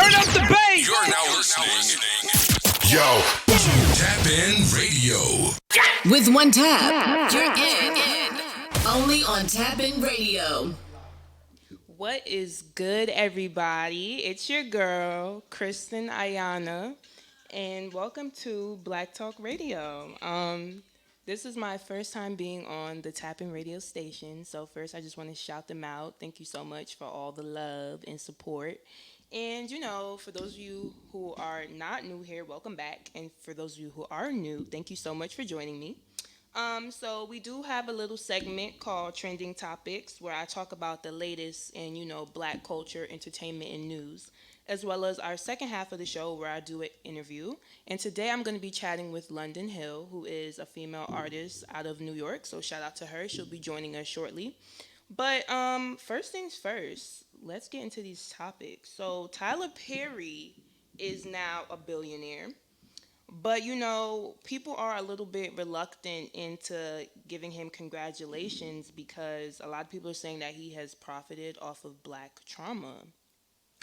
Turn up the bass. You're now listening. Yo, Tap In Radio. With one tap, you're in. Only on Tap In Radio. What is good, everybody? It's your girl, Kristen Ayana, and welcome to Black Talk Radio. This is my first time being on the Tap In Radio station, so first I just want to shout them out. Thank you so much for all the love and support. And, for those of you who are not new here, welcome back. And for those of you who are new, thank you so much for joining me. So we do have a little segment called Trending Topics where I talk about the latest in, Black culture, entertainment, and news, as well as our second half of the show where I do an interview. And today I'm going to be chatting with London Hill, who is a female artist out of New York. So shout out to her. She'll be joining us shortly. But first things first, let's get into these topics. So Tyler Perry is now a billionaire. But, people are a little bit reluctant into giving him congratulations because a lot of people are saying that he has profited off of Black trauma,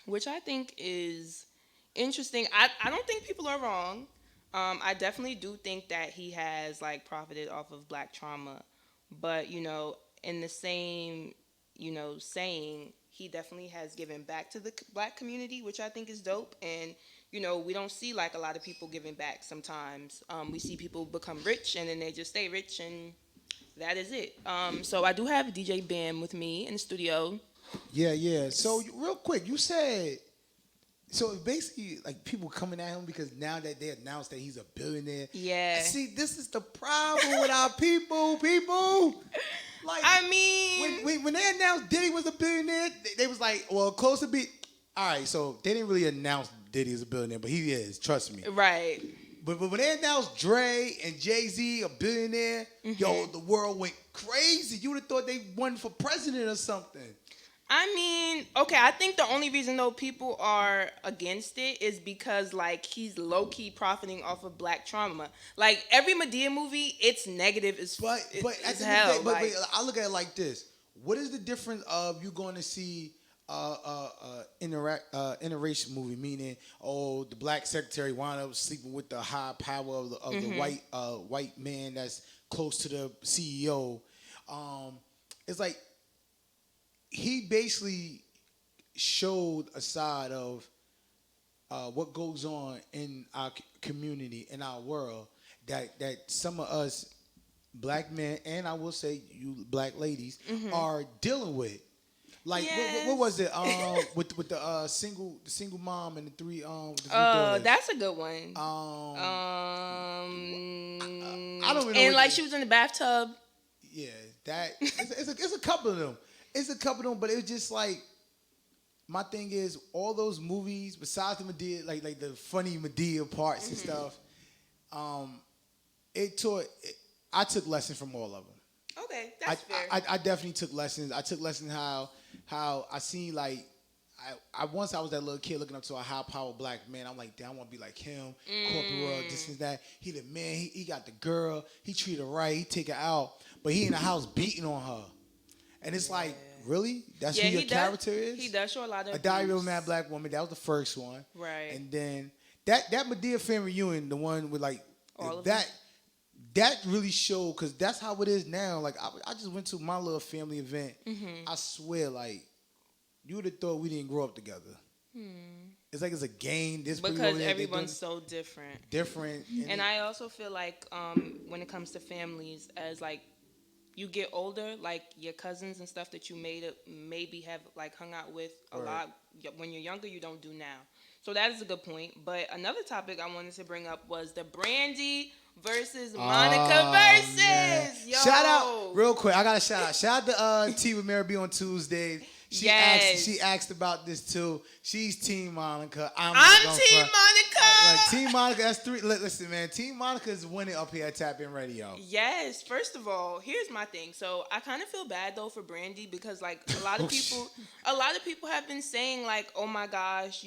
which I think is interesting. I don't think people are wrong. I definitely do think that he has, profited off of Black trauma. But, in the same, saying, he definitely has given back to the Black community, which I think is dope. And we don't see a lot of people giving back sometimes. We see people become rich and then they just stay rich and that is it. So I do have DJ Bam with me in the studio. Yeah. So real quick, you said, so basically people coming at him because now that they announced that he's a billionaire. Yeah. See, this is the problem with our people. When they announced Diddy was a billionaire, they was like, well, close to be. All right, so they didn't really announce Diddy is a billionaire, but he is, trust me. Right. But when they announced Dre and Jay-Z a billionaire, yo, the world went crazy. You would have thought they won for president or something. I think the only reason, though, people are against it is because, he's low-key profiting off of Black trauma. Every Madea movie, it's negative as hell. But at the end of the day, I look at it like this. What is the difference of you going to see interracial movie, meaning, the Black secretary wound up sleeping with the high power of the white man that's close to the CEO. It's like he basically showed a side of what goes on in our community, in our world, that some of us Black men, and I will say you Black ladies, are dealing with. Yes. What was it? With the single mom and the three daughters. That's a good one. I don't even know. And she was in the bathtub. Yeah, it's a couple of them. It's a couple of them, but it was just my thing is all those movies besides the Madea, like the funny Madea parts and stuff. I took lessons from all of them. Okay, that's fair. I definitely took lessons. I took lessons how I seen once I was that little kid looking up to a high powered Black man. I'm like, damn, I want to be like him. Corporate world, this and that. He the man. He got the girl. He treat her right. He take her out, but he in the house beating on her. And it's really? That's who your character is? He does show a lot of A Diary of a Mad Black Woman. That was the first one. Right. And then that Madea fan reunion, the one with all of that. That really showed, because that's how it is now. I just went to my little family event. I swear, you would have thought we didn't grow up together. It's like it's a game. Because everyone's so different. And I also feel when it comes to families, as you get older, your cousins and stuff that you maybe have hung out with a lot. When you're younger, you don't do now. So that is a good point. But another topic I wanted to bring up was the Brandy versus Monica versus. Yo. Shout out real quick. I got a shout out. Shout out to T with Mary B on Tuesdays. She asked about this too. She's Team Monica. I'm Team Monica. Team Monica. That's three. Listen, man. Team Monica is winning up here at Tap In Radio. Yes. First of all, here's my thing. So I kind of feel bad though for Brandy because a lot of people have been saying oh my gosh,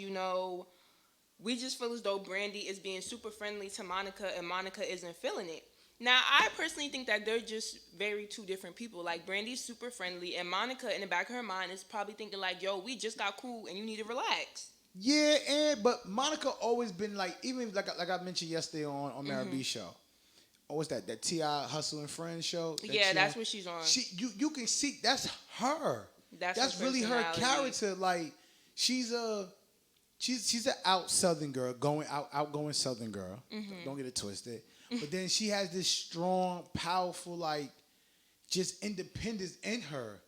we just feel as though Brandy is being super friendly to Monica and Monica isn't feeling it. Now, I personally think that they're just very two different people. Brandy's super friendly, and Monica, in the back of her mind, is probably thinking yo, we just got cool, and you need to relax. Yeah, but Monica always been like, even like I mentioned yesterday on Mary B show. Oh, what's that? That T.I. Hustle and Friends show? Yeah, that's what she's on. You can see that's her. That's really her character. Like she's an out Southern girl, outgoing Southern girl. Don't get it twisted. But then she has this strong, powerful, like just independence in her,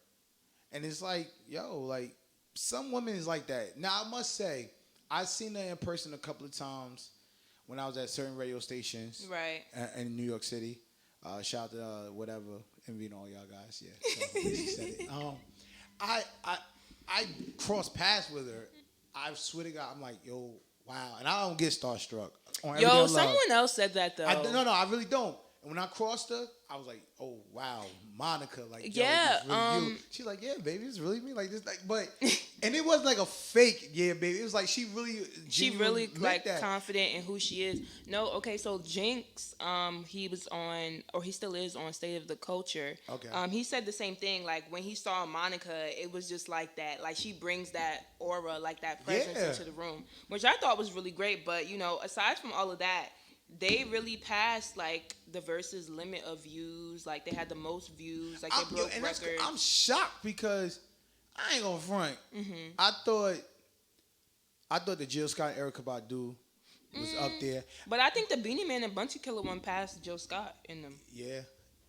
and it's like, yo, like some women is like that. Now I must say, I've seen her in person a couple of times when I was at certain radio stations, right, in New York City. Shout out to whatever, envying all y'all guys. Yeah, so she said it. I crossed paths with her. I swear to God, I'm like, yo, wow, and I don't get starstruck. Yo, someone else said that though. No, I really don't. And when I crossed her, I was like, "Oh wow, Monica!" Like, yeah, yo, really you. She's like, "Yeah, baby, it's really me." Like this, like, but, and it wasn't like a fake, "Yeah, baby." It was like she really like that. confident in who she is. No, okay, so Jinx, he was on, or he still is on State of the Culture. Okay. He said the same thing. Like when he saw Monica, it was just like that. Like she brings that aura, like that presence into the room, which I thought was really great. But you know, aside from all of that, they really passed like the Versus limit of views. Like they had the most views. Like they broke records. I'm shocked because I ain't gonna front. I thought the Jill Scott, Erykah Badu was up there. But I think the Beanie Man and Bunty Killer one passed Jill Scott in them. Yeah.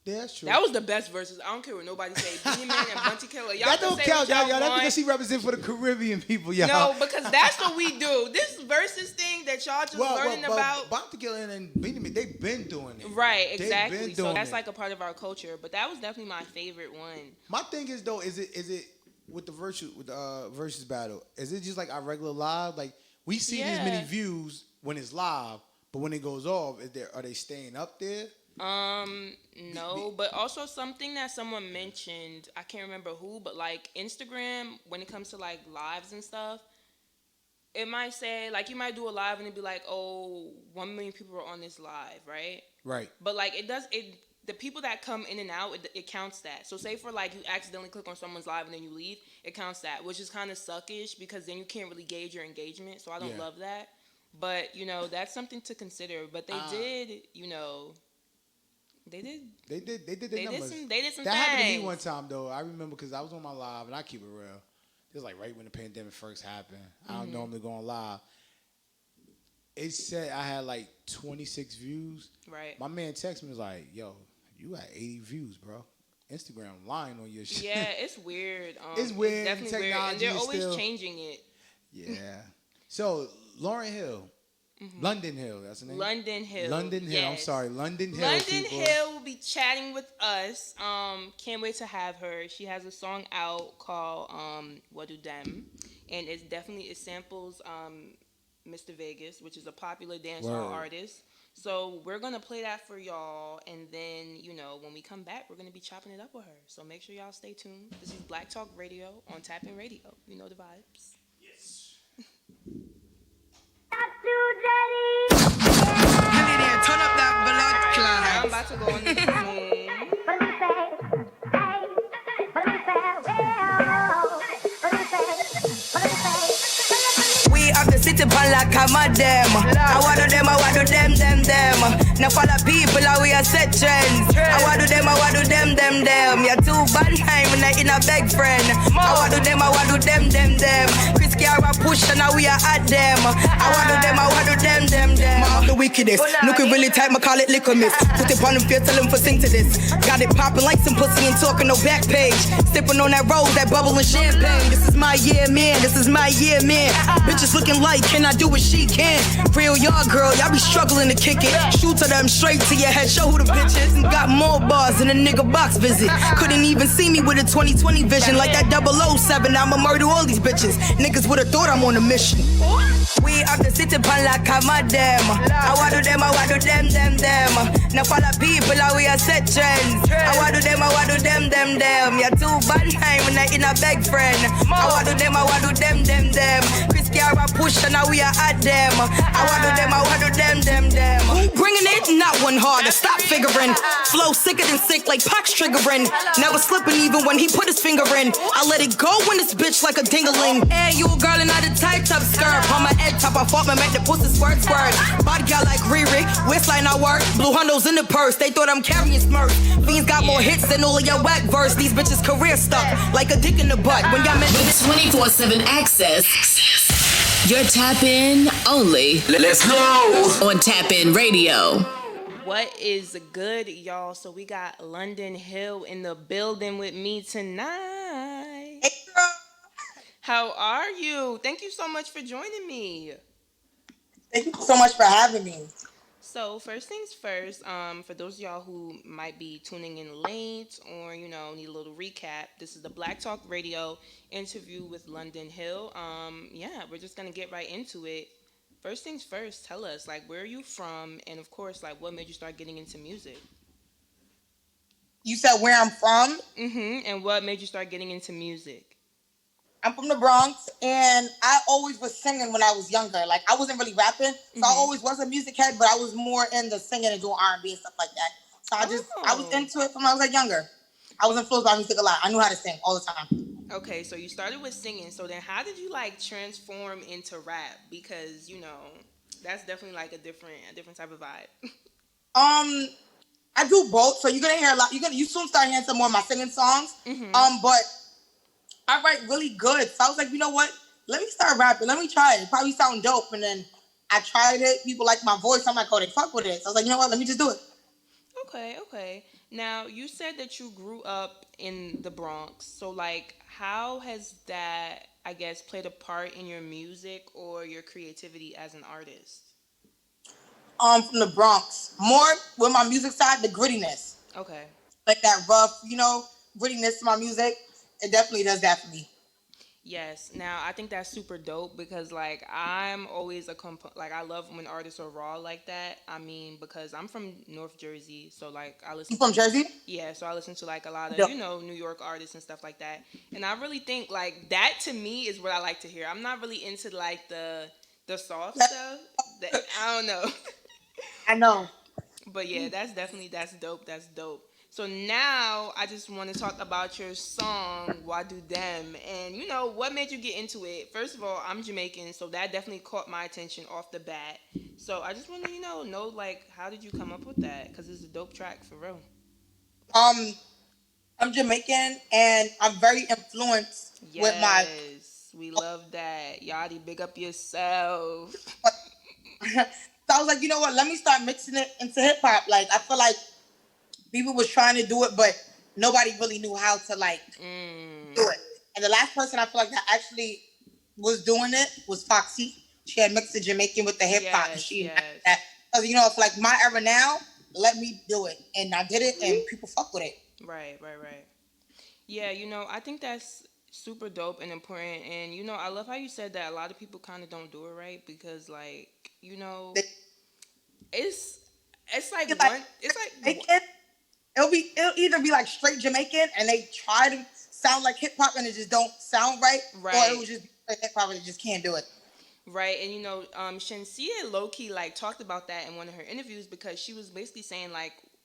Yeah, that's true. That was the best verses. I don't care what nobody say. Beanie Man and Bunty Killer. Y'all that don't count, y'all. That's want. because she represents for the Caribbean people, y'all. No, because that's what we do. This versus thing that y'all just learning about. Bunty Killer and Beanie Man, they've been doing it. Right, exactly. So that's like a part of our culture. But that was definitely my favorite one. My thing is though, is it with the versus battle? Is it just like our regular live? Like we see these many views when it's live, but when it goes off, are they staying up there? No, but also something that someone mentioned, I can't remember who, but like Instagram, when it comes to like lives and stuff, it might say, like you might do a live and it'd be like, oh, 1 million people are on this live, right? Right. But like the people that come in and out, it counts that. So say for like you accidentally click on someone's live and then you leave, it counts that, which is kind of suckish because then you can't really gauge your engagement. So I don't love that. But, you know, that's something to consider. But they did, you know... They did the numbers. They did some that things. happened to me one time though. I remember because I was on my live and I keep it real. It was like right when the pandemic first happened. I don't normally go on live. It said I had like 26 views. Right. My man texted me was like, "Yo, you got 80 views, bro. Instagram lying on your shit." Yeah, it's weird. It's weird. It's definitely weird, and they're always changing it. Yeah. So Lauryn Hill. London Hill, that's the name? London Hill. Yes. I'm sorry, London Hill. London Hill will be chatting with us. Can't wait to have her. She has a song out called What Do Dem, and it samples Mr. Vegas, which is a popular dancehall artist. So we're gonna play that for y'all, and then you know when we come back, we're gonna be chopping it up with her. So make sure y'all stay tuned. This is Black Talk Radio on Tap In Radio. You know the vibes. Yes. Turn up that blood clot. I'm about to go on this moon. We have the city pan like a madam. I want to them. Now follow people how we are set trends. I want to them. You're too bad time when I in a beg friend. I want to them. Chris Kiara push and now we are at them. I want to them. I'm the wickedest. Looking really tight, I call it liquor mist. Put it on them, feel, tell them for sing to this. Got it popping like some pussy and talking no back page. Sipping on that rose, that bubble and champagne. This is my year, man. Bitches looking like, can I do what she can? Real y'all girl, y'all be struggling to kick it. Shoot to them straight to your head, show who the bitch is. And got more bars than a nigga box visit. Couldn't even see me with a 2020 vision. Like that 007, I'ma murder all these bitches. Niggas would've thought I'm on a mission. We have the city pan like a madam. I want to them. Now follow people how we are set trends. I want to them. You're too bad time when I in a beg friend. I want to them. Chris year I push and now we are at them. I want to them, I want to them. Who bringing it? Not one harder. Stop figuring. Flow sicker than sick like Pac's triggering. Never slipping even when he put his finger in. I let it go in this bitch like a dingling. Hey, you a girl in a tight top skirt. On my head top, I fought me, make the pussy squirt. Body girl like Riri, waistline I work. Blue hundos in the purse, they thought I'm carrying smirk. Fiends got more hits than all of your whack verse. These bitches career stuck like a dick in the butt. When y'all mention With 24/7 access, you're Tap In only. Let's go On Tap In Radio. What is good, y'all? So we got London Hill in the building with me tonight. Hey, girl. How are you? Thank you so much for joining me. Thank you so much for having me. So first things first, for those of y'all who might be tuning in late or, need a little recap, this is the Black Talk Radio interview with London Hill. We're just going to get right into it. First things first, tell us, where are you from? And, of course, what made you start getting into music? You said where I'm from? Mm-hmm. And what made you start getting into music? I'm from the Bronx, and I always was singing when I was younger. I wasn't really rapping, so I always was a music head, but I was more into singing and doing R&B and stuff like that. So I was into it from when I was younger. I was influenced by music a lot. I knew how to sing all the time. Okay, so you started with singing. So then how did you transform into rap? Because, that's definitely a different type of vibe. I do both, so you're gonna hear a lot. You soon start hearing some more of my singing songs. But I write really good. So I was like, you know what? Let me start rapping. Let me try it. It probably sound dope. And then I tried it. People like my voice. I'm like, oh, they fuck with it. So I was like, you know what? Let me just do it. Okay. Now, you said that you grew up in the Bronx. So, how has that, I guess, played a part in your music or your creativity as an artist? From the Bronx. More with my music side, the grittiness. Okay. That rough, grittiness to my music. It definitely does that for me. Yes. Now, I think that's super dope because, I'm always I love when artists are raw like that. I mean, because I'm from North Jersey, so, I listen... You from Jersey? Yeah, so I listen to, a lot of, New York artists and stuff like that. And I really think, that, to me, is what I like to hear. I'm not really into, the soft stuff. I don't know. I know. But, yeah, that's dope. That's dope. So now I just want to talk about your song, Wadu Dem. And, what made you get into it? First of all, I'm Jamaican, so that definitely caught my attention off the bat. So I just want to, know, how did you come up with that? Because it's a dope track, for real. I'm Jamaican, and I'm very influenced with my... Yes, we love that. Yachty, big up yourself. So I was like, you know what? Let me start mixing it into hip-hop. I feel like people was trying to do it, but nobody really knew how to do it. And the last person I feel like that actually was doing it was Foxy. She had mixed the Jamaican with the hip hop. Yes. That. Because for my era now, let me do it. And I did it, and people fuck with it. Right. Yeah, I think that's super dope and important. And, I love how you said that a lot of people kind of don't do it right because, It'll either be straight Jamaican and they try to sound like hip hop and it just don't sound right. Or it was just hip hop and they just can't do it. Right, and Shenseea low-key talked about that in one of her interviews because she was basically saying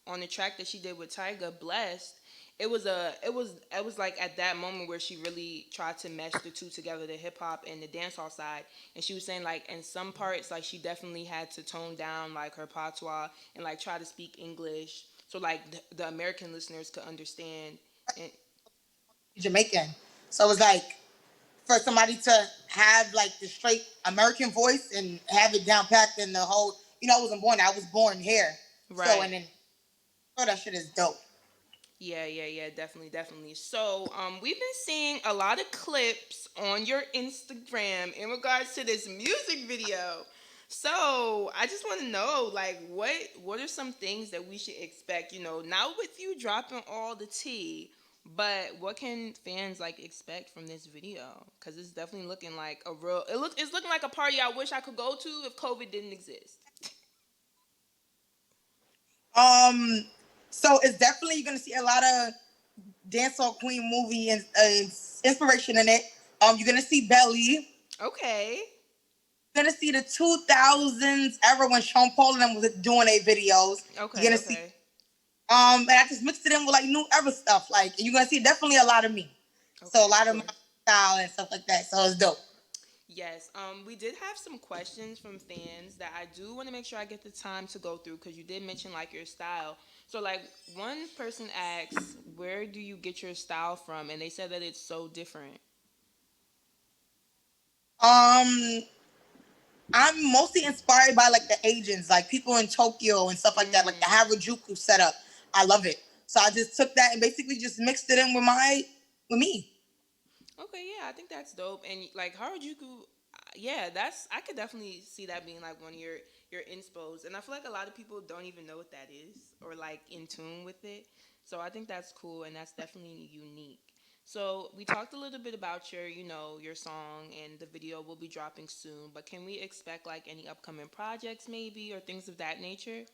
on the track that she did with Tyga, Blessed, it was at that moment where she really tried to mesh the two together, the hip hop and the dancehall side. And she was saying in some parts she definitely had to tone down her patois and try to speak English so the American listeners could understand. And Jamaican. So it was for somebody to have the straight American voice and have it down packed in the whole, I wasn't born there. I was born here. Right. So that shit is dope. Yeah, definitely. So, we've been seeing a lot of clips on your Instagram in regards to this music video. So, I just want to know, what are some things that we should expect, not with you dropping all the tea, but what can fans, expect from this video? Because it's definitely looking like it's looking like a party I wish I could go to if COVID didn't exist. So it's definitely, you're going to see a lot of Dancehall Queen movie and inspiration in it. You're going to see Belly. Okay. gonna see the 2000s era when Sean Paul and them was doing their videos. Okay, You're gonna see. And I just mixed it in with like new era stuff. Like, you're gonna see definitely a lot of me. So a lot of my style and stuff like that. So it's dope. Yes, we did have some questions from fans that I do want to make sure I get the time to go through because you did mention like your style. So like one person asks, where do you get your style from? And they said that it's so different. I'm mostly inspired by like the Asians, like people in Tokyo and stuff like that, like the Harajuku setup. I love it. So I just took that and basically just mixed it in with me. Okay, yeah, I think that's dope. And like Harajuku, yeah, that's I could definitely see that being like one of your inspos. And I feel like a lot of people don't even know what that is or like in tune with it. So I think that's cool and that's definitely unique. So we talked a little bit about your song and the video will be dropping soon. But can we expect like any upcoming projects maybe or things of that nature?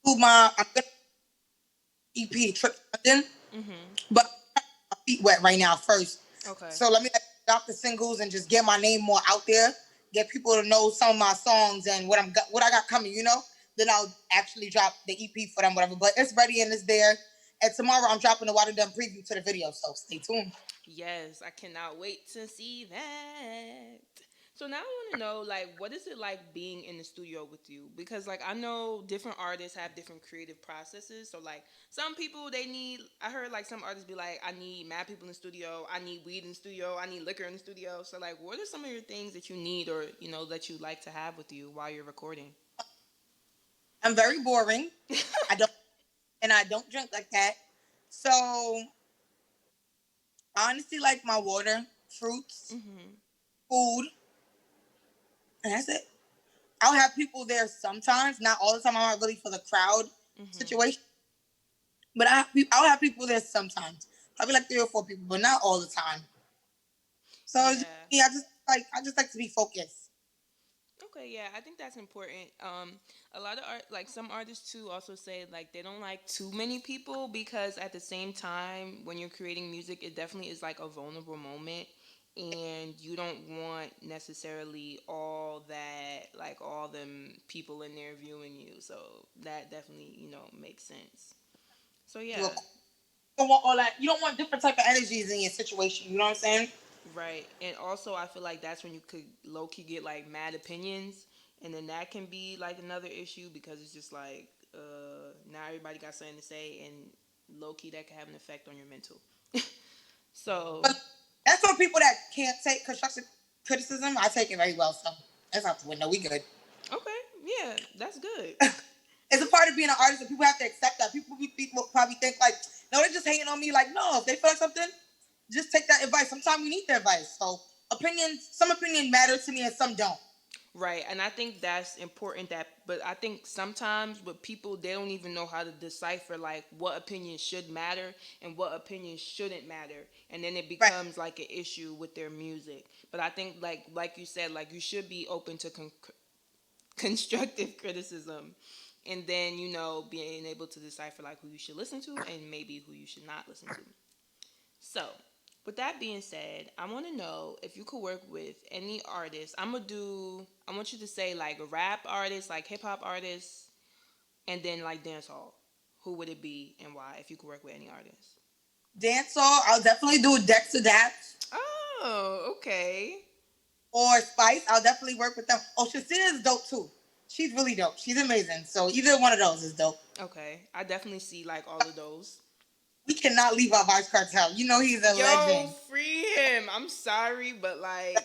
I'm gonna EP Trip London, but my feet wet right now first. Okay. So let me drop the singles and just get my name more out there, get people to know some of my songs and what I got coming. Then I'll actually drop the EP for them, whatever. But it's ready and it's there. And tomorrow I'm dropping the Water Done preview to the video, so stay tuned. Yes, I cannot wait to see that. So now I want to know, like, what is it like being in the studio with you? Because, like, I know different artists have different creative processes. So, like, some people, I heard, like, some artists be like, I need mad people in the studio. I need weed in the studio. I need liquor in the studio. So, like, what are some of your things that you need or, that you like to have with you while you're recording? I'm very boring. I don't drink like that. So, I honestly like my water, fruits, food, and that's it. I'll have people there sometimes, not all the time. I'm not really for the crowd situation, but I'll have people there sometimes. I'll be like 3 or 4 people, but not all the time. So I just like to be focused. Okay, yeah, I think that's important. A lot of some artists too also say like they don't like too many people because at the same time when you're creating music, it definitely is like a vulnerable moment, and you don't want necessarily all them people in there viewing you. So that definitely makes sense. So yeah. You don't want all that. You don't want different type of energies in your situation. You know what I'm saying? Right. And also I feel like that's when you could low key get like mad opinions, and then that can be like another issue because it's just like now everybody got something to say, and low key that can have an effect on your mental. So but that's for people that can't take constructive criticism. I take it very well, so that's out the window. We good. Okay, yeah, that's good. It's a part of being an artist, and people have to accept that. People probably think like, no, they're just hating on me. Like, no, if they feel like something, just take that advice. Sometimes we need the advice. So some opinion matter to me and some don't. Right, and I think that's important. But I think sometimes with people, they don't even know how to decipher like what opinion should matter and what opinion shouldn't matter, and then it becomes like an issue with their music. But I think like you said, like you should be open to constructive criticism, and then being able to decipher like who you should listen to and maybe who you should not listen to. So, with that being said, I want to know if you could work with any artist. I want you to say like a rap artist, like hip hop artist, and then like dancehall. Who would it be and why? If you could work with any artist. Dancehall, I'll definitely do Dexter Daps. Oh, okay. Or Spice, I'll definitely work with them. Oh, Shasia is dope too. She's really dope. She's amazing. So either one of those is dope. Okay, I definitely see like all of those. We cannot leave out Vybz Kartel. He's a legend. Free him. I'm sorry, but like,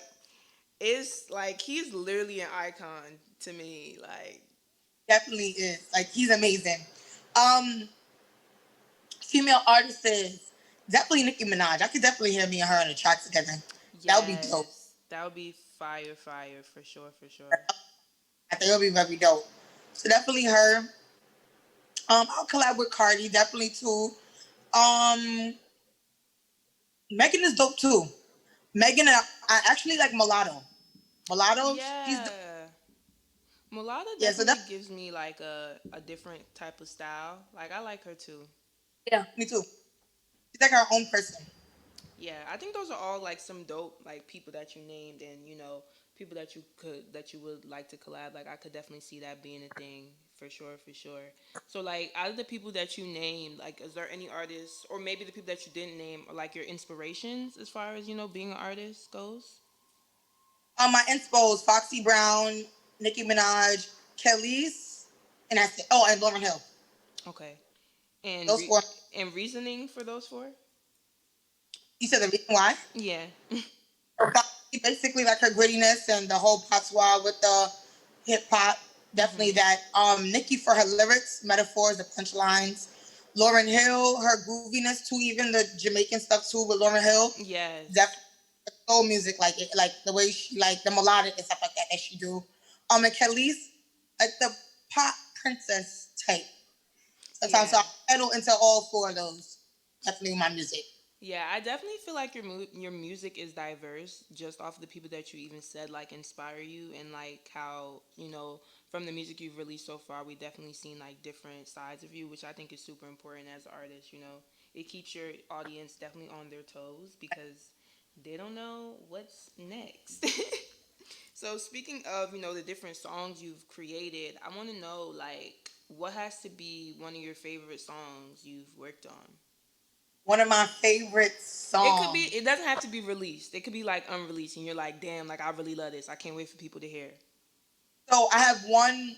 it's like he's literally an icon to me. Like, definitely is. Like, he's amazing. Female artists is definitely Nicki Minaj. I could definitely hear me and her on a track together. Yes, that would be dope. That would be fire for sure. I think it would be very dope. So definitely her. I'll collab with Cardi, definitely too. Megan is dope too. Megan, I actually like Mulatto. Mulatto, yeah. Mulatto definitely gives me like a different type of style. Like I like her too. Yeah, me too. She's like her own person. Yeah, I think those are all like some dope like people that you named, and people that you would like to collab. Like I could definitely see that being a thing for sure, for sure. So like out of the people that you named, like is there any artists or maybe the people that you didn't name are like your inspirations as far as, being an artist goes? My inspos, Foxy Brown, Nicki Minaj, Kelly's, and that's it. Oh, and Lauren Hill. Okay. And Those four. and reasoning for those four? You said the reason why? Yeah. Foxy, basically like her grittiness and the whole patois with the hip hop. Definitely that. Nicki for her lyrics, metaphors, the punchlines. Lauren Hill, her grooviness too, even the Jamaican stuff too with Lauren Hill. Yes. Definitely soul music, like it, like the way she like the melodic and stuff like that she do. And Khalees, like the pop princess type. Sometimes so I pedal into all four of those. Definitely my music. Yeah, I definitely feel like your music is diverse just off the people that you even said like inspire you and like how, from the music you've released so far, we definitely seen like different sides of you, which I think is super important as an artist. It keeps your audience definitely on their toes because they don't know what's next. So speaking of, the different songs you've created, I want to know like what has to be one of your favorite songs you've worked on? One of my favorite songs. It doesn't have to be released. It could be like unreleased and you're like, damn, like I really love this. I can't wait for people to hear. So I have one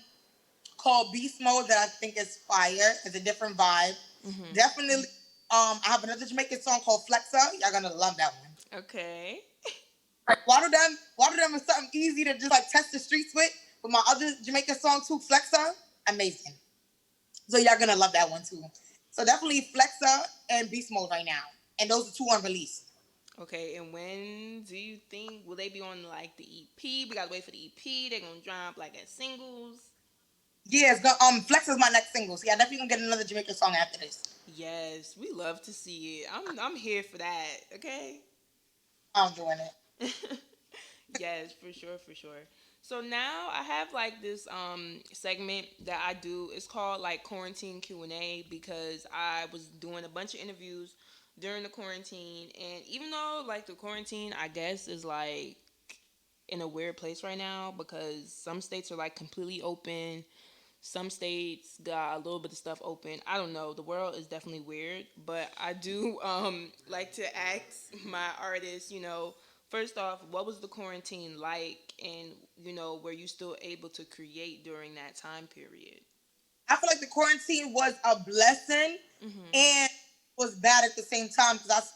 called Beast Mode that I think is fire. It's a different vibe. Mm-hmm. Definitely. I have another Jamaican song called Flexa. Y'all gonna love that one. Okay. Water them is something easy to just like test the streets with. But my other Jamaican song too, Flexa, amazing. So y'all gonna love that one too. So definitely Flexa and Beast Mode right now. And those are two unreleased. Okay, and when do you think, will they be on like the EP? We gotta wait for the EP. They're gonna drop like as singles. Yeah, Flex is my next single. So yeah, definitely gonna get another Jamaican song after this. Yes, we love to see it. I'm here for that, okay? I'm doing it. Yes, for sure, for sure. So now I have like this segment that I do. It's called like quarantine Q&A because I was doing a bunch of interviews during the quarantine, and even though like the quarantine I guess is like in a weird place right now because some states are like completely open, some states got a little bit of stuff open. I don't know. The world is definitely weird, but I do like to ask my artists, first off, what was the quarantine like, and were you still able to create during that time period? I feel like the quarantine was a blessing and was bad at the same time because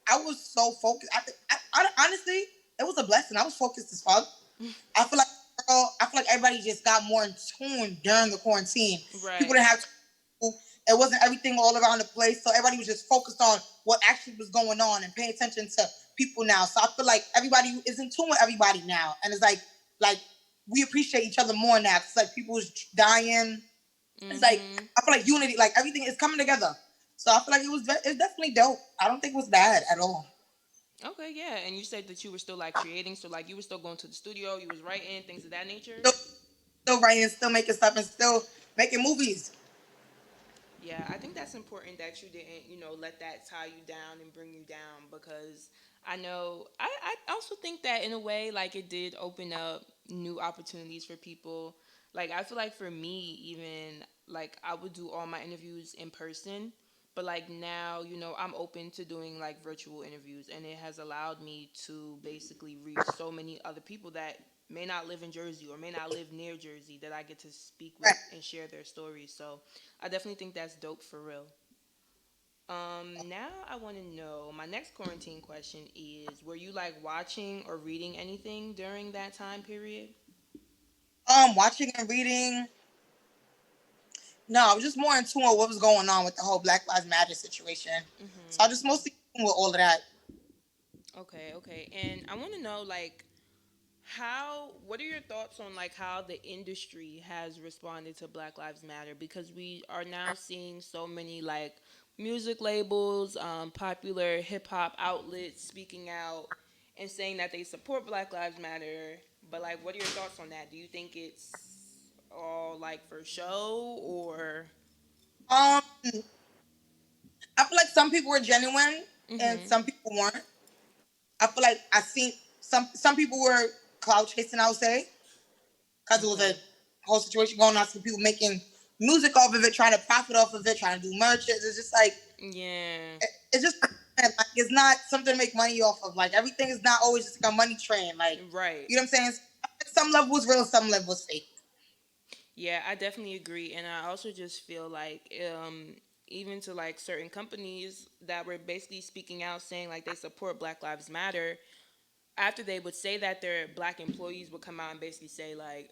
I was so focused. I honestly, it was a blessing. I was focused as fuck. I feel like everybody just got more in tune during the quarantine. Right. People didn't have to. It wasn't everything all around the place, so everybody was just focused on what actually was going on and paying attention to people now. So I feel like everybody is in tune with everybody now, and it's like we appreciate each other more now. It's like people was dying. It's like I feel like unity, like everything is coming together. So I feel like it's definitely dope. I don't think it was bad at all. Okay, yeah, and you said that you were still like creating, so like you were still going to the studio, you was writing things of that nature. Still writing, still making stuff, and still making movies. Yeah, I think that's important that you didn't, let that tie you down and bring you down because I know I also think that in a way like it did open up new opportunities for people. Like I feel like for me even like I would do all my interviews in person, but like now, I'm open to doing like virtual interviews and it has allowed me to basically reach so many other people that may not live in Jersey or may not live near Jersey that I get to speak with and share their stories. So I definitely think that's dope for real. Now I want to know, my next quarantine question is, were you like watching or reading anything during that time period? Watching and reading. No, I was just more in tune with what was going on with the whole Black Lives Matter situation. So I just mostly in tune with all of that. Okay. And I want to know like what are your thoughts on like how the industry has responded to Black Lives Matter, because we are now seeing so many like music labels, popular hip hop outlets speaking out and saying that they support Black Lives Matter, but like what are your thoughts on that? Do you think it's all like for show or I feel like some people were genuine and some people weren't. I feel like I seen some people were cloud chasing, I would say, because it was a whole situation going on. Some people making music off of it, trying to profit off of it, trying to do merches. It's just like, Yeah. it's just like, it's not something to make money off of. Like everything is not always just like a money train. Like, Right. you know what I'm saying? Some level was real, some level was fake. Yeah, I definitely agree, and I also just feel like even to like certain companies that were basically speaking out saying like they support Black Lives Matter, after they would say that, their black employees would come out and basically say like,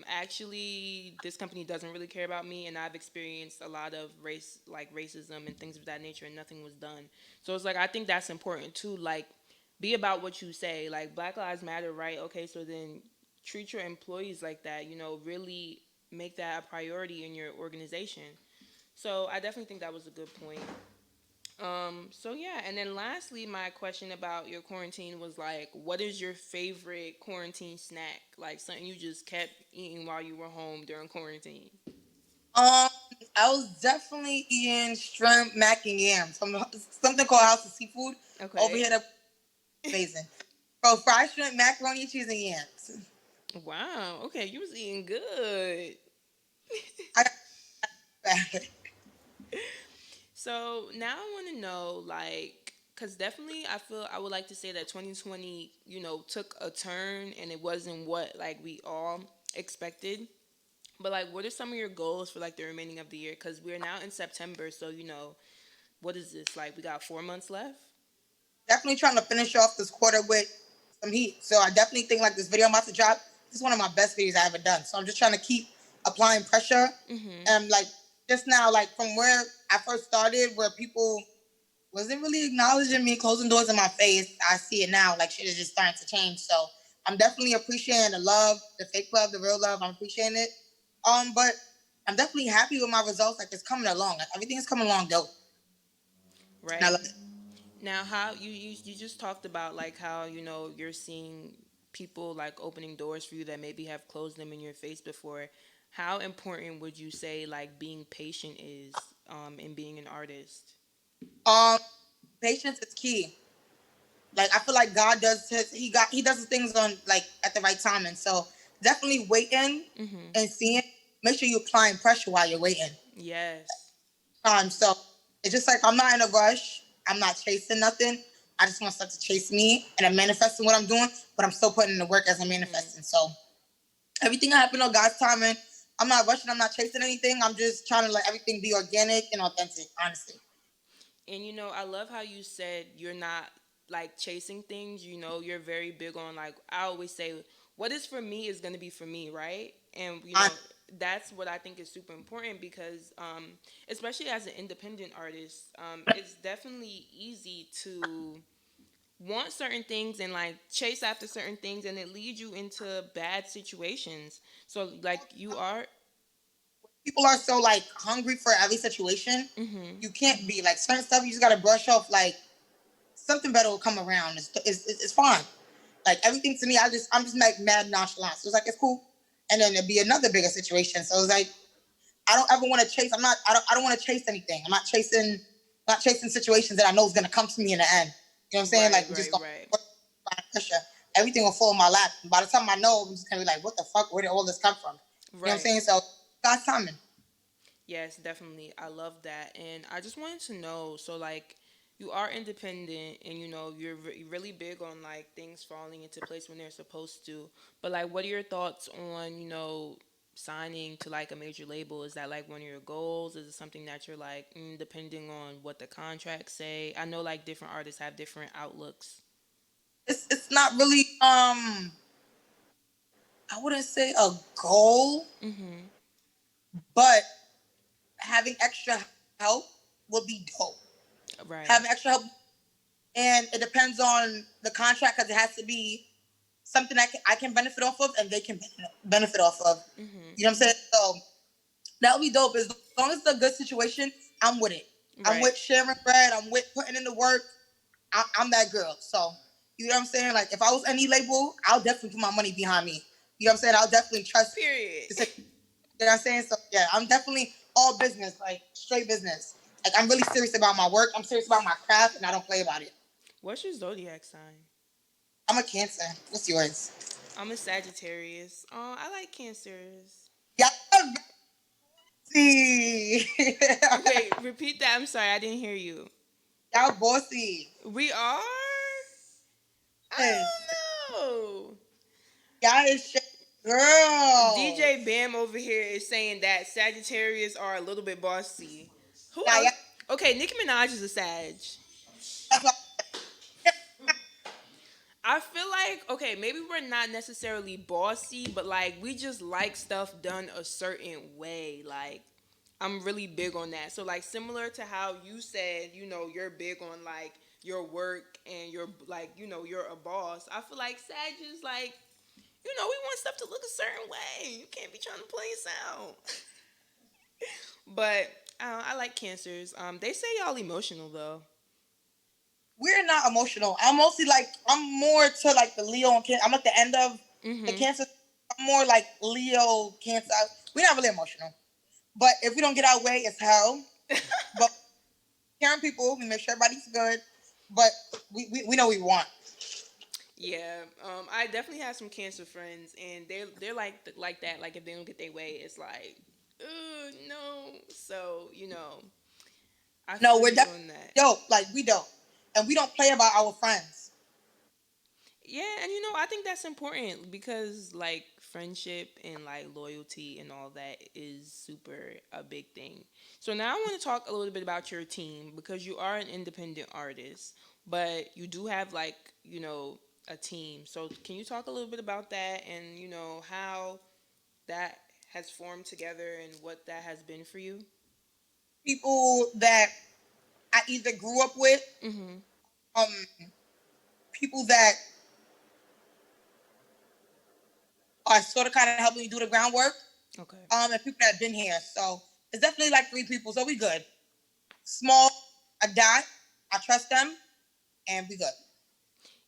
actually this company doesn't really care about me, and I've experienced a lot of racism and things of that nature, and nothing was done. So it's like, I think that's important too, like, be about what you say, like Black Lives Matter, right? Okay, so then treat your employees like that, really make that a priority in your organization. So I definitely think that was a good point. So yeah, and then lastly, my question about your quarantine was like, what is your favorite quarantine snack? Like something you just kept eating while you were home during quarantine. I was definitely eating shrimp, mac, and yams from something called House of Seafood over Okay. here. That's amazing. Bro, fried shrimp, macaroni, cheese, and yams. Wow. Okay, you was eating good. I got So now I want to know, like, because definitely I feel I would like to say that 2020, took a turn and it wasn't what like we all expected. But like, what are some of your goals for like the remaining of the year? Because we're now in September, so what is this like? We got 4 months left. definitely trying to finish off this quarter with some heat. So I definitely think like this video I'm about to drop, this is one of my best videos I ever done. So I'm just trying to keep applying pressure. And like just now, like from where I first started, where people wasn't really acknowledging me, closing doors in my face, I see it now. Like shit is just starting to change. So I'm definitely appreciating the love, the fake love, the real love. I'm appreciating it. But I'm definitely happy with my results. Like it's coming along. Like, everything is coming along dope. And I Right. love it. Now, how you just talked about like how you're seeing people like opening doors for you that maybe have closed them in your face before. How important would you say like being patient is in being an artist? Um, Patience is key. Like I feel like God does he does his things on like at the right time, and so definitely waiting and seeing. Make sure you're applying pressure while you're waiting. Yes. So it's just like I'm not in a rush. I'm not chasing nothing. I just want stuff to chase me, and I'm manifesting what I'm doing, but I'm still putting in the work as I'm manifesting. So everything happened on God's timing. I'm not rushing. I'm not chasing anything. I'm just trying to let everything be organic and authentic. Honestly. And I love how you said you're not like chasing things. You're very big on like, I always say, what is for me is going to be for me, right? And that's what I think is super important because especially as an independent artist, it's definitely easy to want certain things and like chase after certain things, and it leads you into bad situations. So like you are. People are so like hungry for every situation. You can't be like certain stuff. You just gotta brush off. Like something better will come around. It's fine. Like everything to me, I'm just like mad nonchalant. So it's like it's cool, and then there'd be another bigger situation. So it's like I don't ever want to chase. I don't want to chase anything. Not chasing situations that I know is gonna come to me in the end. You know what I'm saying? Like just going pressure. Everything will fall in my lap. And by the time I know, I'm just gonna be like, what the fuck? Where did all this come from? You know what I'm saying? So God's timing. Yes, definitely. I love that. And I just wanted to know, so like you are independent and you're really big on like things falling into place when they're supposed to. But like what are your thoughts on, signing to like a major label? Is that like one of your goals? Is it something that you're like, depending on what the contracts say? I know like different artists have different outlooks. It's not really I wouldn't say a goal, but having extra help would be dope. Right. Having extra help, and it depends on the contract because it has to be something I can benefit off of and they can benefit off of. You know what I'm saying? So that would be dope. As long as it's a good situation, I'm with it. Right. I'm with sharing bread. I'm with putting in the work. I'm that girl. So you know what I'm saying? Like if I was any label, I'll definitely put my money behind me. You know what I'm saying? I'll definitely trust. Period. You know what I'm saying? So yeah, I'm definitely all business, like straight business. Like I'm really serious about my work. I'm serious about my craft, and I don't play about it. What's your zodiac sign? I'm a Cancer. What's yours? I'm a Sagittarius. Oh, I like Cancers. Y'all bossy. Wait, repeat that. I'm sorry, I didn't hear you. Y'all bossy. We are? I Yes. don't know. Y'all is shit girl. DJ Bam over here is saying that Sagittarius are a little bit bossy. Who Now, else? y'all, Okay, Nicki Minaj is a Sag. that's why I feel like, okay, maybe we're not necessarily bossy, but like we just like stuff done a certain way. Like I'm really big on that. So like similar to how you said, you're big on like your work and you're like, you're a boss. I feel like Sag is like, we want stuff to look a certain way. You can't be trying to play us out. But I like Cancers. They say y'all emotional though. we're not emotional. I'm mostly like, I'm more to like the Leo and Cancer. I'm at the end of the Mm-hmm. Cancer. I'm more like Leo, Cancer. We're not really emotional. But if we don't get our way, it's hell. But caring people, we make sure everybody's good. But we know what we want. Yeah, I definitely have some Cancer friends, and they're like that. Like if they don't get their way, it's like, no. So I No, feel we're you definitely on that. dope. Like we don't. And we don't play about our friends. Yeah, and I think that's important because like friendship and like loyalty and all that is super a big thing. So now I want to talk a little bit about your team because you are an independent artist, but you do have like, a team. So can you talk a little bit about that and how that has formed together and what that has been for you? People that I either grew up with, Mhm. um, people that are sort of kind of helping me do the groundwork, Okay. and people that have been here. So it's definitely like three people. So we good. Small, a dot. I trust them, and we good.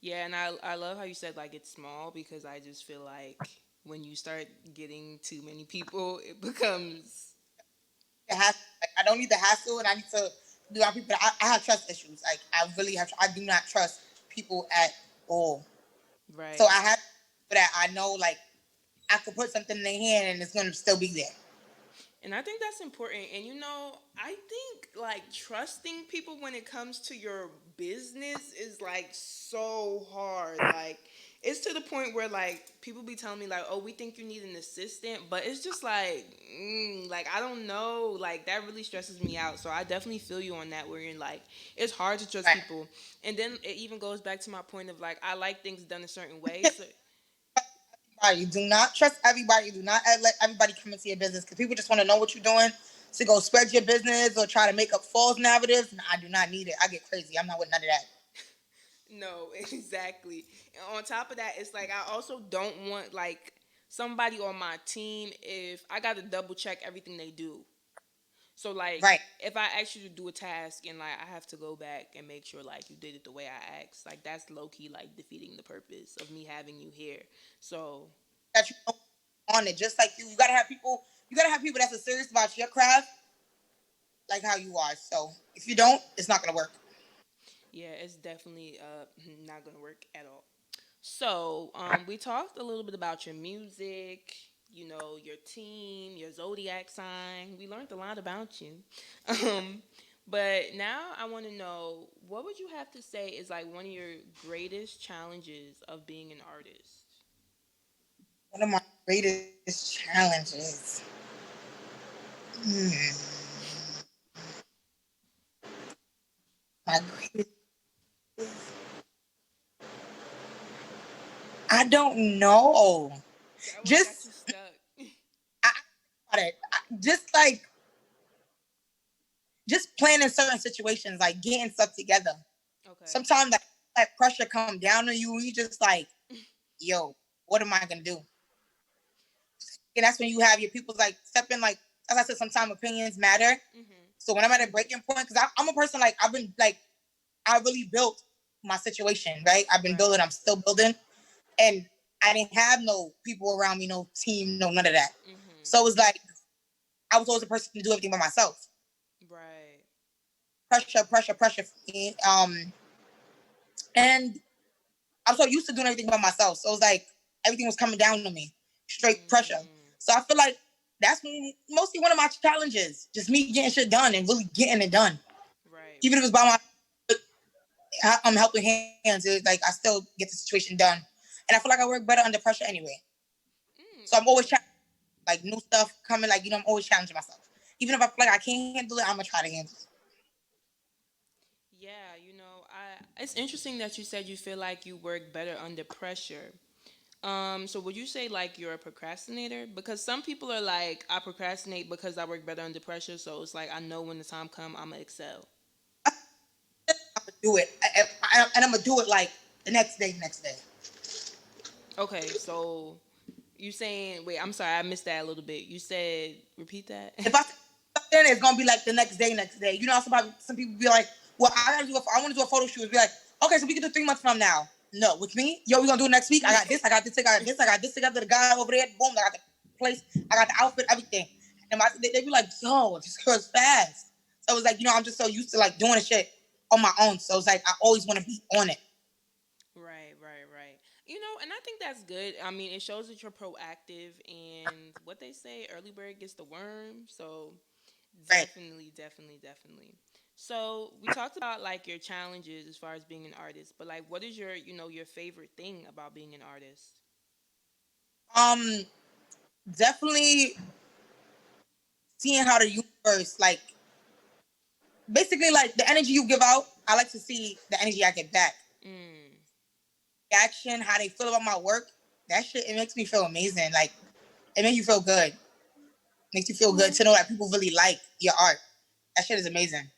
Yeah, and I love how you said like it's small because I just feel like when you start getting too many people, it becomes It has. Like, I don't need the hassle, and I need to do our people. I have trust issues. Like I really have. I do not trust people at all. So right. I have that I know. Like I could put something in their hand, and it's gonna still be there. And I think that's important. And I think like trusting people when it comes to your business is like so hard. Like it's to the point where like people be telling me like, "Oh, we think you need an assistant," but it's just like I don't know. Like that really stresses me out. So I definitely feel you on that. Where you're like, it's hard to trust Right. people. And then it even goes back to my point of like I like things done a certain way. So You do not trust everybody. Do not let everybody come into your business because people just want to know what you're doing to go spread your business or try to make up false narratives. And I do not need it. I get crazy. I'm not with none of that. no, exactly. And on top of that, it's like I also don't want like somebody on my team if I got to double check everything they do. So like Right. if I ask you to do a task and like I have to go back and make sure like you did it the way I asked, like that's low key like defeating the purpose of me having you here. So That you know on it. Just like you gotta have people. You gotta have people that's serious about your craft, like how you are. So if you don't, it's not gonna work. yeah, it's definitely not gonna work at all. So, we talked a little bit about your music, your team, your zodiac sign. We learned a lot about you. Um, but now I want to know what would you have to say is like one of your greatest challenges of being an artist? One of my greatest challenges. Hmm. My greatest. I don't know. What got Just you stuck? I, about it. Just like just planning certain situations, like getting stuff together. Okay. Sometimes that pressure come down on you, and you just like, yo, what am I gonna do? And that's when you have your people like step in. Like as I said, sometimes opinions matter. Mhm. So when I'm at a breaking point, because I'm a person like I've been like I really built my situation, right? I've been Right. building. I'm still building, and I didn't have no people around me, no team, no none of that. Mhm. So it was like I was always the person to do everything by myself. Right. Pressure for me. And I'm so used to doing everything by myself. So it was like everything was coming down on me, straight pressure. So I feel like that's mostly one of my challenges, just me getting shit done and really getting it done. Right. Even if it's by I'm helping hands, it's like I still get the situation done. And I feel like I work better under pressure anyway. So I'm always like new stuff coming, like, I'm always challenging myself. Even if I feel like I can't handle it, I'm gonna try to handle it. Yeah, it's interesting that you said you feel like you work better under pressure. So would you say like you're a procrastinator? Because some people are like, I procrastinate because I work better under pressure. So it's like I know when the time come, I'ma excel. I'm gonna do it, and I'm gonna do it like the next day. Okay, so you saying wait? I'm sorry, I missed that a little bit. You said repeat that. If I then it's gonna be like the next day. You know, some people be like, "Well, I want to do a photo shoot." Be like, "Okay, so we can do 3 months from now." No, with me, yo, we gonna do it next week. I got this. I got this. I got this. I got this together. The guy over there, boom. I got the place. I got the outfit, everything. And they be like, "Yo, this girl's fast." So it's like, I'm just so used to like doing the shit on my own. So it's like I always want to be on it. Right. And I think that's good. I mean, it shows that you're proactive, and what they say, early bird gets the worm. So Right. definitely. So we talked about like your challenges as far as being an artist, but like, what is your favorite thing about being an artist? Um, Definitely seeing how the universe, like, basically, like the energy you give out. I like to see the energy I get back. Mm, Action, how they feel about my work. That shit, it makes me feel amazing. Like, it makes you feel good. Makes you feel good to know that people really like your art. That shit is amazing.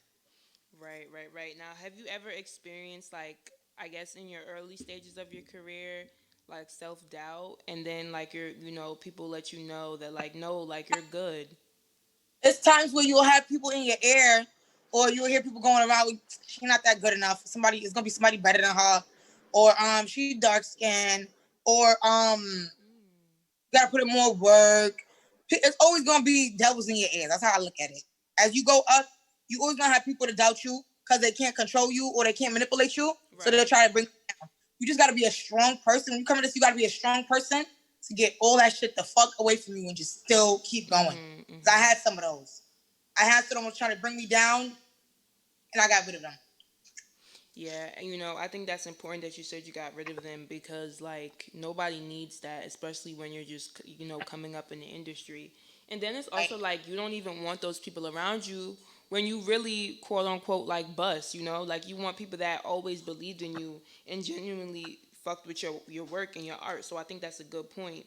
right. Now, have you ever experienced like, I guess in your early stages of your career, like self doubt, and then like people let you know that like no, like you're good. It's times where you'll have people in your ear, or you'll hear people going around with, she's not that good enough. It's gonna be somebody better than her, or she dark skinned, or gotta put in more work. It's always gonna be devils in your ears. That's how I look at it. As you go up, you always gonna have people to doubt you because they can't control you or they can't manipulate you. Right. So they'll try to bring you down. You just gotta be a strong person. When you come to this, you gotta be a strong person to get all that shit the fuck away from you and just still keep going. Because I had some of those. I had some of them trying to bring me down, and I got rid of them. Yeah, and I think that's important that you said you got rid of them because like nobody needs that, especially when you're just coming up in the industry. And then it's also like you don't even want those people around you when you really quote unquote like bust, like you want people that always believed in you and genuinely fucked with your work and your art. So I think that's a good point.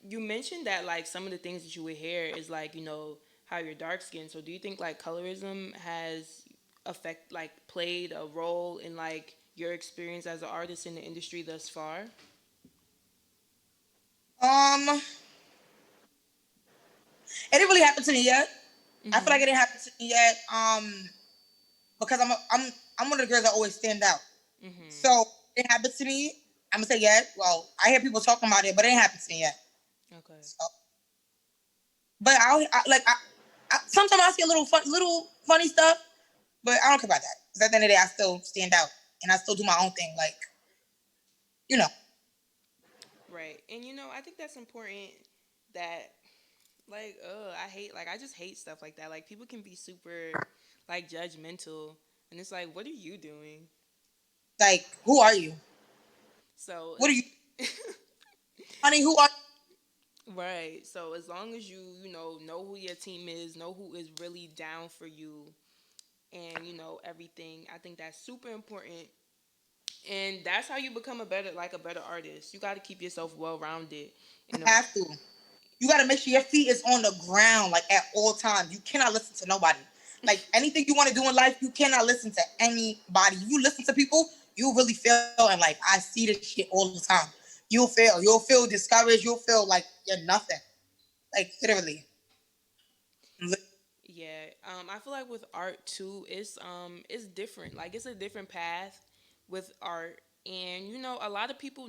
You mentioned that like some of the things that you would hear is like how you're dark skinned. So do you think like colorism has played a role in like your experience as an artist in the industry thus far? It didn't really happen to me yet. I feel like it didn't happen to me yet. Because I'm one of the girls that always stand out. So it didn't happen to me. I'm gonna say yet. Well, I hear people talking about it, but it ain't happened to me yet. Okay. So, but I sometimes I see a little funny stuff, but I don't care about that. Because at the end of the day, I still stand out and I still do my own thing. Like, you know. Right. And I think that's important that like I just hate stuff like that. Like people can be super like judgmental and it's like what are you doing? Like, who are you? So what are you? Honey, who are you? Right. So as long as you know who your team is, know who is really down for you and everything, I think that's super important. And that's how you become a better artist. You got to keep yourself well-rounded. You have to. You got to make sure your feet is on the ground, like, at all times. You cannot listen to nobody. Like, anything you want to do in life, you cannot listen to anybody. You listen to people, you really feel, and, like, I see this shit all the time. You'll fail. You'll feel discouraged. You'll feel like you're nothing. Like, literally. Yeah. I feel like with art, too, it's different. Like, it's a different path with art. And, a lot of people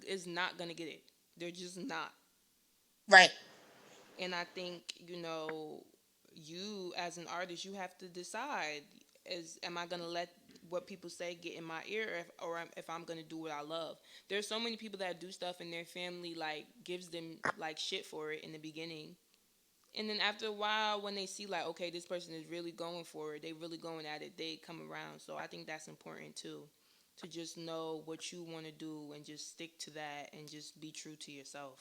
is not going to get it. They're just not. Right. And I think, you as an artist, you have to decide am I going to let what people say get in my ear, if I'm gonna do what I love. There's so many people that do stuff and their family like gives them like shit for it in the beginning, and then after a while, when they see like, okay, this person is really going for it, they really going at it, they come around. So I think that's important too, to just know what you want to do and just stick to that and just be true to yourself.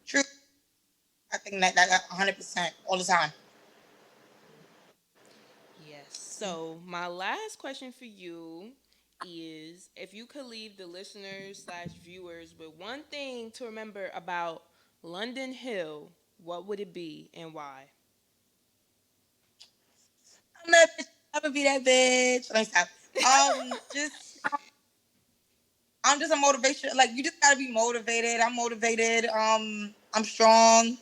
True. I think that 100% all the time. Yes. So my last question for you is, if you could leave the listeners slash viewers with one thing to remember about London Hill, what would it be and why? I'm that bitch. I'm gonna be that bitch. Let me stop. Just I'm just a motivation. Like you just gotta be motivated. I'm motivated. I'm strong.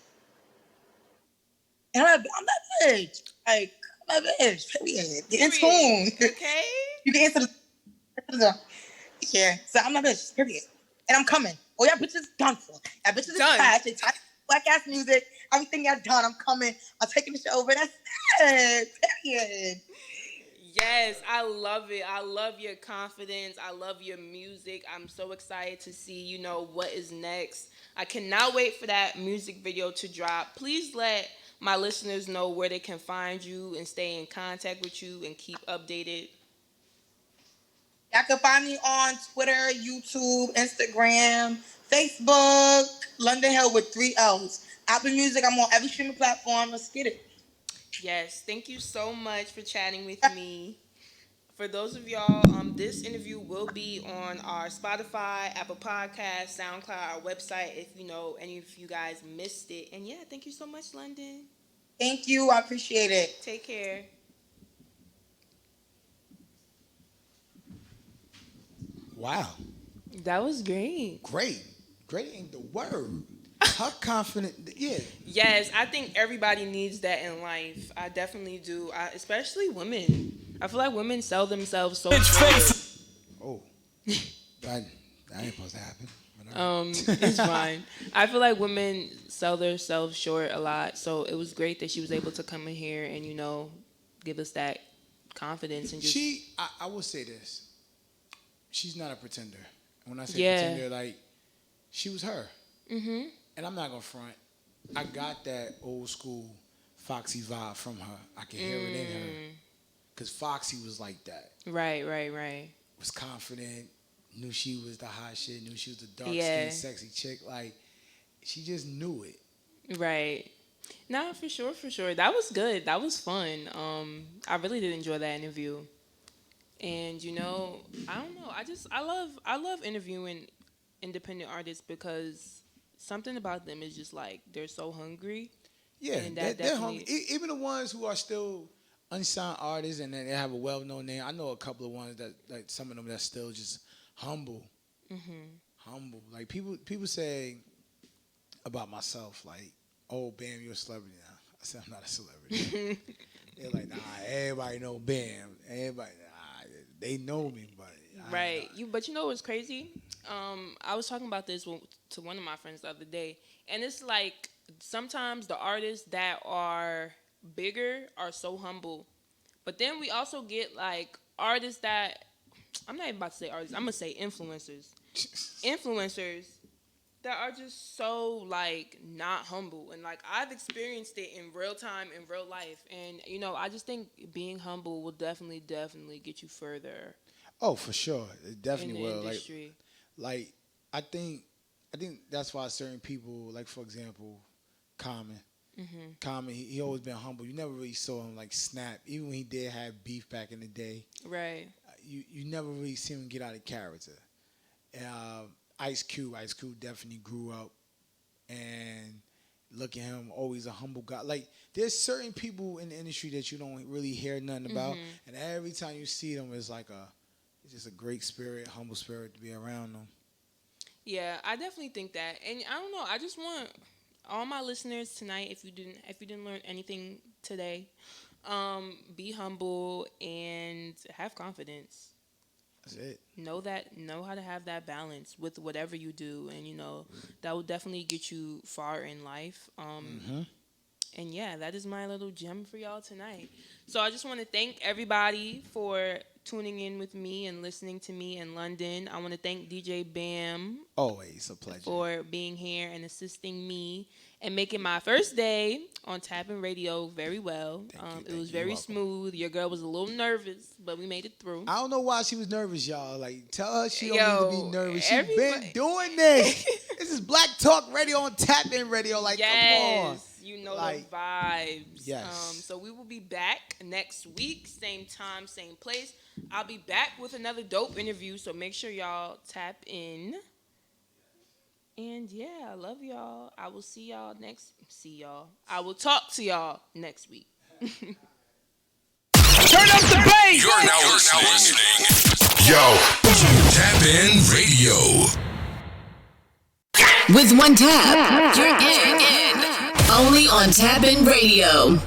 And I'm that bitch. Like I'm that bitch. Period. Get in tune. Okay. You can answer the yeah. So I'm that bitch. Period. And I'm coming. Oh yeah, bitches done for. That bitches is trash. They type black ass music. Everything y'all done. I'm coming. I'm taking the show over. That's it. Period. Yes, I love it. I love your confidence. I love your music. I'm so excited to see, what is next. I cannot wait for that music video to drop. Please let my listeners know where they can find you and stay in contact with you and keep updated. Y'all can find me on Twitter, YouTube, Instagram, Facebook, London Hill with 3 L's. Apple Music, I'm on every streaming platform. Let's get it. Yes, thank you so much for chatting with me. For those of y'all, this interview will be on our Spotify, Apple Podcast, SoundCloud, our website, if any of you guys missed it. And yeah, thank you so much, London. Thank you. I appreciate it. Take care. Wow. That was great. Great ain't the word. How confident? Yeah. Yes, I think everybody needs that in life. I definitely do. Especially women. I feel like women sell themselves so short. Oh, that ain't supposed to happen. It's fine. I feel like women sell themselves short a lot. So it was great that she was able to come in here and give us that confidence and just. I will say this. She's not a pretender. When I say pretender, like she was her. Mhm. And I'm not gonna front. I got that old school Foxy vibe from her. I can hear it in her. Cause Foxy was like that. Right. Was confident. Knew she was the hot shit. Knew she was the dark skinned, sexy chick. Like she just knew it. Right. No, for sure. That was good. That was fun. I really did enjoy that interview. And I don't know. I love interviewing independent artists because something about them is just like they're so hungry. Yeah, they're hungry. Even the ones who are still unsigned artists and they have a well-known name. I know a couple of ones that like some of them that's still just humble. Humble. Like people say about myself, like, "Oh, Bam, you're a celebrity now." I said, "I'm not a celebrity." They're like, "Nah, everybody know Bam. Everybody, they know me, but." Right. But what's crazy? I was talking about this to one of my friends the other day, and it's like sometimes the artists that are bigger are so humble, but then we also get like artists that I'm not even about to say artists. I'm gonna say influencers. Influencers that are just so like not humble, and like I've experienced it in real time in real life, and I just think being humble will definitely get you further. Oh, for sure, it definitely will. Industry. Like I think that's why certain people, like for example, Common. Common, he always been humble. You never really saw him like snap, even when he did have beef back in the day. Right. You never really see him get out of character. Ice Cube definitely grew up, and look at him, always a humble guy. Like there's certain people in the industry that you don't really hear nothing about, and every time you see them, it's just a great spirit, humble spirit to be around them. Yeah, I definitely think that, and I don't know. I just want all my listeners tonight, if you didn't learn anything today, be humble and have confidence. That's it. Know how to have that balance with whatever you do, and that will definitely get you far in life. yeah, that is my little gem for y'all tonight. So I just want to thank everybody for tuning in with me and listening to me in London. I want to thank DJ Bam Always a pleasure. for being here and assisting me and making my first day on Tapping Radio very well. It was very smooth. Your girl was a little nervous, but we made it through. I don't know why she was nervous, y'all. Like, tell her she don't need to be nervous. She's everybody- been doing this. This is Black Talk Radio on Tap-In Radio. Like, come on. You know Like, the vibes. yes. So we will be back next week, same time, same place. I'll be back with another dope interview, so make sure y'all tap in. And yeah, I love y'all. I will see y'all I will talk to y'all next week. Turn up the bass. You're now listening. Yo, Tap In Radio. With one tap, you're in. Only on Tap In Radio.